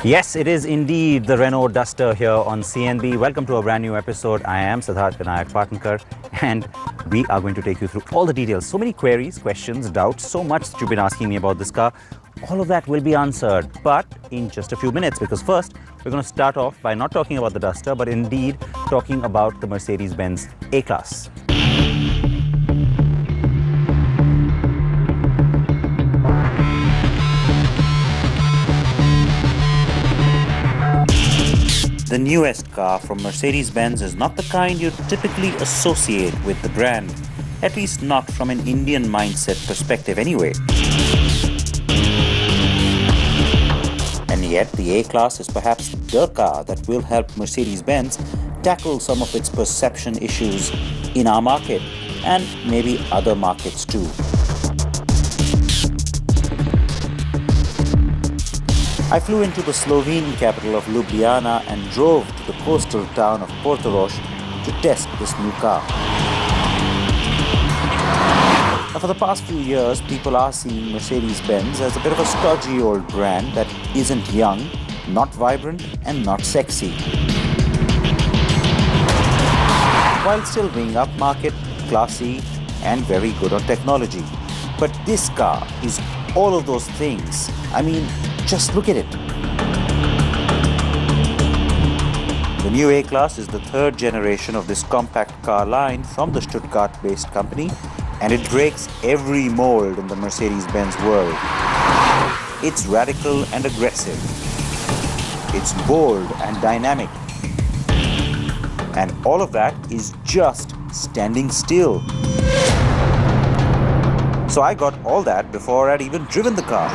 Yes, it is indeed the Renault Duster here on CNB. Welcome to a brand new episode. I am Siddharth Vinayak Patnankar, and we are going to take you through all the details. So many queries, questions, doubts, so much that you've been asking me about this car. All of that will be answered, but in just a few minutes, because first we're going to start off by not talking about the Duster, but indeed talking about the Mercedes-Benz A-Class. The newest car from Mercedes-Benz is not the kind you typically associate with the brand, at least not from an Indian mindset perspective anyway. And yet the A-Class is perhaps the car that will help Mercedes-Benz tackle some of its perception issues in our market and maybe other markets too. I flew into the Slovene capital of Ljubljana and drove to the coastal town of Portorož to test this new car. Now, for the past few years, people are seeing Mercedes-Benz as a bit of a stodgy old brand that isn't young, not vibrant, and not sexy. While still being upmarket, classy, and very good on technology. But this car is all of those things. I mean, just look at it. The new A-Class is the third generation of this compact car line from the Stuttgart-based company, and it breaks every mold in the Mercedes-Benz world. It's radical and aggressive. It's bold and dynamic. And all of that is just standing still. So I got all that before I'd even driven the car.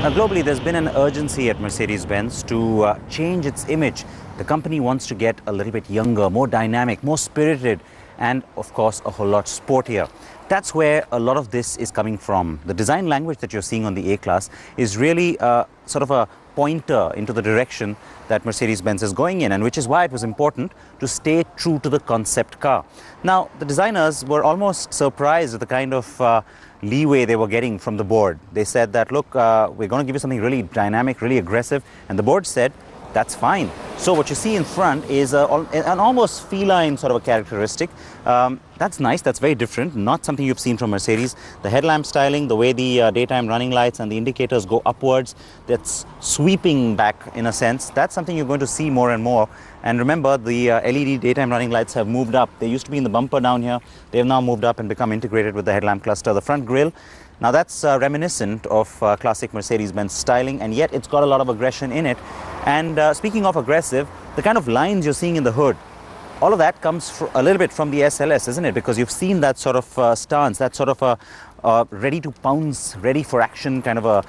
Now, globally, there's been an urgency at Mercedes-Benz to change its image. The company wants to get a little bit younger, more dynamic, more spirited, and of course, a whole lot sportier. That's where a lot of this is coming from. The design language that you're seeing on the A-Class is really sort of a pointer into the direction that Mercedes-Benz is going in, and which is why it was important to stay true to the concept car. Now, the designers were almost surprised at the kind of leeway they were getting from the board. They said that, look, we're going to give you something really dynamic, really aggressive, and the board said, that's fine. So what you see in front is an almost feline sort of a characteristic. That's nice, that's very different, not something you've seen from Mercedes. The headlamp styling, the way the daytime running lights and the indicators go upwards, that's sweeping back in a sense. That's something you're going to see more and more. And remember, the LED daytime running lights have moved up. They used to be in the bumper down here. They have now moved up and become integrated with the headlamp cluster. The front grille, now that's reminiscent of classic Mercedes-Benz styling, and yet it's got a lot of aggression in it. And speaking of aggressive, the kind of lines you're seeing in the hood, all of that comes a little bit from the SLS, isn't it? Because you've seen that sort of stance, that sort of a ready to pounce, ready for action kind of a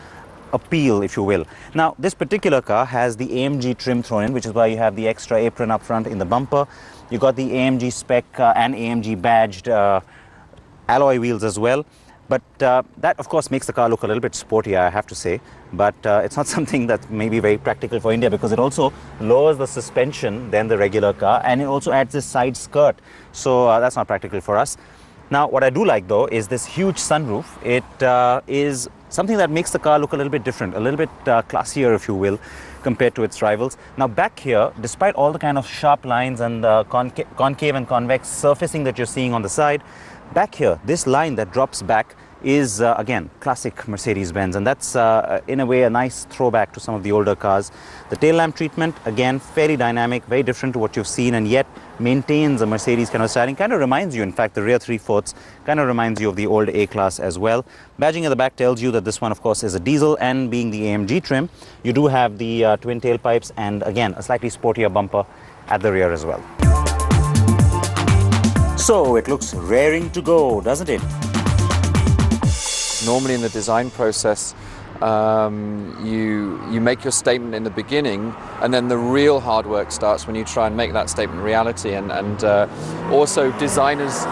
appeal, if you will. Now, this particular car has the AMG trim thrown in, which is why you have the extra apron up front in the bumper. You got the AMG spec and AMG badged alloy wheels as well. But that, of course, makes the car look a little bit sportier, I have to say. But it's not something that may be very practical for India, because it also lowers the suspension than the regular car, and it also adds this side skirt. So that's not practical for us. Now, what I do like, though, is this huge sunroof. It is something that makes the car look a little bit different, a little bit classier, if you will, compared to its rivals. Now, back here, despite all the kind of sharp lines and concave and convex surfacing that you're seeing on the side, back here, this line that drops back is, again, classic Mercedes-Benz, and that's, in a way, a nice throwback to some of the older cars. The tail lamp treatment, again, fairly dynamic, very different to what you've seen, and yet maintains a Mercedes kind of styling. Kind of reminds you, in fact, the rear 3/4 kind of reminds you of the old A-Class as well. Badging at the back tells you that this one, of course, is a diesel, and being the AMG trim, you do have the twin tailpipes and, again, a slightly sportier bumper at the rear as well. So it looks raring to go, doesn't it? Normally in the design process, you make your statement in the beginning, and then the real hard work starts when you try and make that statement reality. And also designers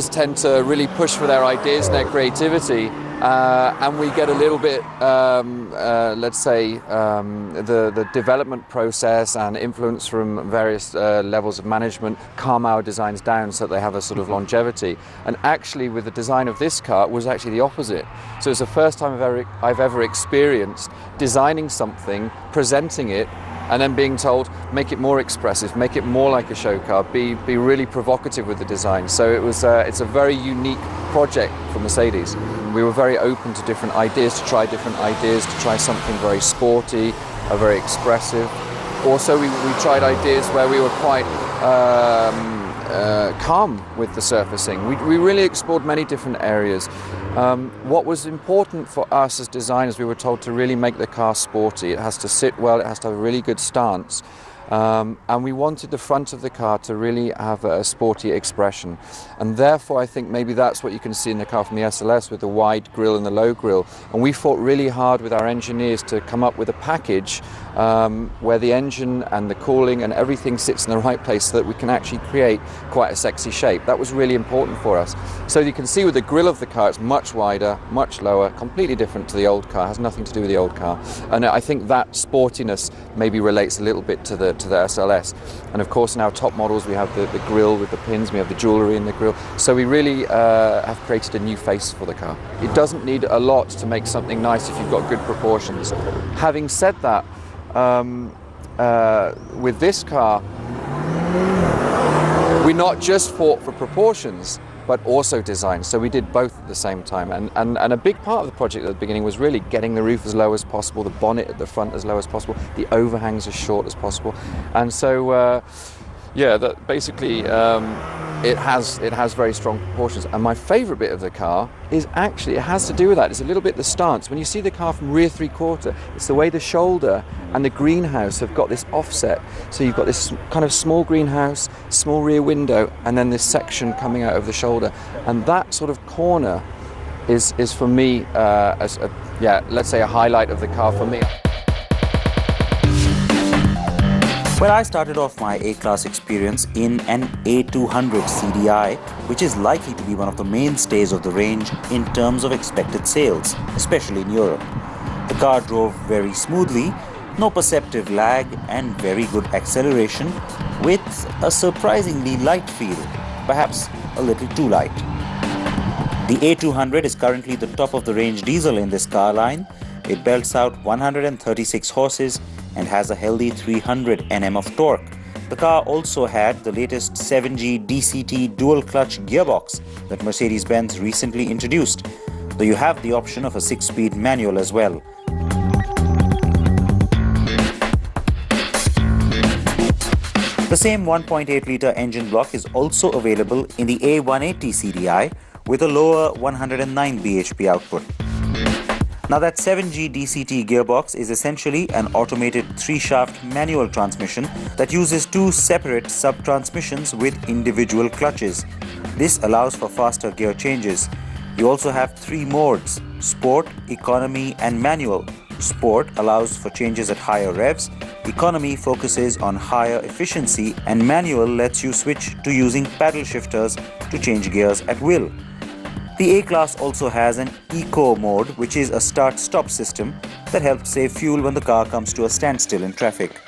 tend to really push for their ideas and their creativity and we get a little bit, let's say, the development process and influence from various levels of management calm our designs down so that they have a sort of longevity. And actually, with the design of this car, was actually the opposite. So it's the first time I've ever experienced designing something, presenting it, and then being told, make it more expressive, make it more like a show car, be really provocative with the design. So it's a very unique project for Mercedes. We were very open to different ideas, to try something very sporty, very expressive. Also, we tried ideas where we were quite calm with the surfacing. We really explored many different areas. What was important for us as designers, we were told to really make the car sporty. It has to sit well, it has to have a really good stance. And we wanted the front of the car to really have a sporty expression. And therefore, I think maybe that's what you can see in the car from the SLS with the wide grille and the low grille. And we fought really hard with our engineers to come up with a package where the engine and the cooling and everything sits in the right place so that we can actually create quite a sexy shape. That was really important for us. So you can see with the grille of the car, it's much wider, much lower, completely different to the old car, has nothing to do with the old car. And I think that sportiness maybe relates a little bit to the SLS. And of course, in our top models, we have the grille with the pins, we have the jewellery in the grille. So we really have created a new face for the car. It doesn't need a lot to make something nice if you've got good proportions. Having said that, with this car, we not just fought for proportions, but also design. So we did both at the same time. And a big part of the project at the beginning was really getting the roof as low as possible, the bonnet at the front as low as possible, the overhangs as short as possible. And so, yeah, that basically it has very strong proportions. And my favourite bit of the car is actually, it has to do with that. It's a little bit the stance. When you see the car from rear three-quarter, it's the way the shoulder and the greenhouse have got this offset. So you've got this kind of small greenhouse, small rear window, and then this section coming out of the shoulder. And that sort of corner is for me, let's say a highlight of the car for me. Well, I started off my A-Class experience in an A200 CDI, which is likely to be one of the mainstays of the range in terms of expected sales, especially in Europe. The car drove very smoothly, no perceptive lag, and very good acceleration, with a surprisingly light feel, perhaps a little too light. The A200 is currently the top of the range diesel in this car line. It belts out 136 horses and has a healthy 300 Nm of torque. The car also had the latest 7G DCT dual-clutch gearbox that Mercedes-Benz recently introduced, though you have the option of a 6-speed manual as well. The same 1.8-litre engine block is also available in the A180 CDI with a lower 109 bhp output. Now, that 7G DCT gearbox is essentially an automated 3-shaft manual transmission that uses 2 separate sub-transmissions with individual clutches. This allows for faster gear changes. You also have 3 modes: Sport, Economy and Manual. Sport allows for changes at higher revs, Economy focuses on higher efficiency, and Manual lets you switch to using paddle shifters to change gears at will. The A-Class also has an Eco mode, which is a start-stop system that helps save fuel when the car comes to a standstill in traffic.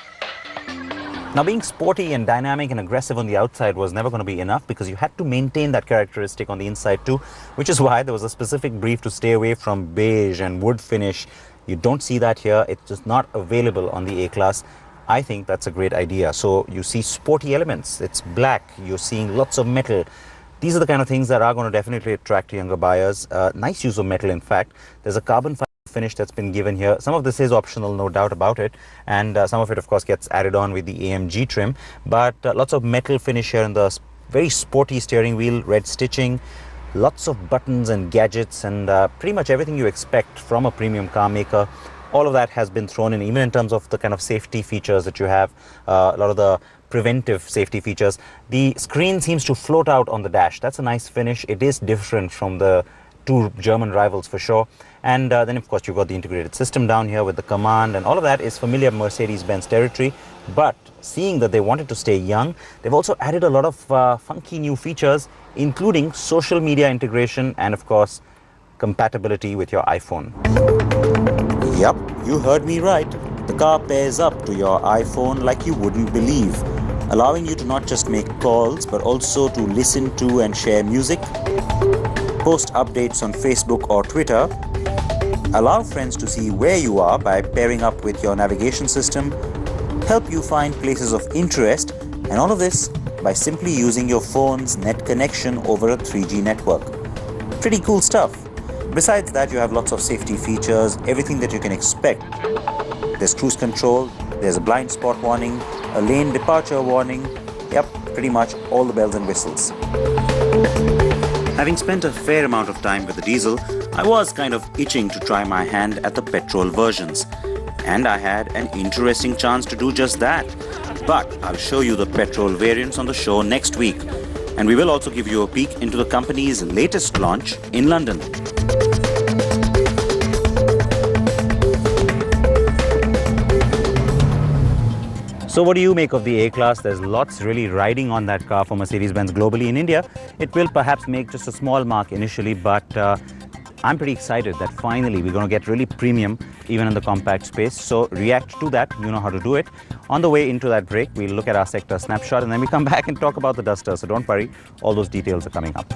Now, being sporty and dynamic and aggressive on the outside was never going to be enough, because you had to maintain that characteristic on the inside too, which is why there was a specific brief to stay away from beige and wood finish. You don't see that here. It's just not available on the A-Class. I think that's a great idea. So you see sporty elements. It's black. You're seeing lots of metal. These are the kind of things that are going to definitely attract younger buyers. Nice use of metal, in fact. There's a carbon fiber finish that's been given here. Some of this is optional, no doubt about it. And some of it, of course, gets added on with the AMG trim. But lots of metal finish here in the very sporty steering wheel, red stitching, lots of buttons and gadgets, and pretty much everything you expect from a premium car maker. All of that has been thrown in, even in terms of the kind of safety features that you have, a lot of the preventive safety features. The screen seems to float out on the dash. That's a nice finish. It is different from the 2 German rivals for sure. And then, of course, you've got the integrated system down here with the command, and all of that is familiar Mercedes-Benz territory. But seeing that they wanted to stay young, they've also added a lot of funky new features, including social media integration and, of course, compatibility with your iPhone. Yup, you heard me right. The car pairs up to your iPhone like you wouldn't believe, allowing you to not just make calls but also to listen to and share music, post updates on Facebook or Twitter, allow friends to see where you are by pairing up with your navigation system, help you find places of interest, and all of this by simply using your phone's net connection over a 3G network. Pretty cool stuff. Besides that, you have lots of safety features, everything that you can expect. There's cruise control, there's a blind spot warning, a lane departure warning. Yep, pretty much all the bells and whistles. Having spent a fair amount of time with the diesel, I was kind of itching to try my hand at the petrol versions. And I had an interesting chance to do just that. But I'll show you the petrol variants on the show next week. And we will also give you a peek into the company's latest launch in London. So what do you make of the A-Class? There's lots really riding on that car for Mercedes-Benz globally. In India, it will perhaps make just a small mark initially, but I'm pretty excited that finally we're going to get really premium even in the compact space. So react to that. You know how to do it. On the way into that break, we'll look at our sector snapshot and then we come back and talk about the Duster. So don't worry, all those details are coming up.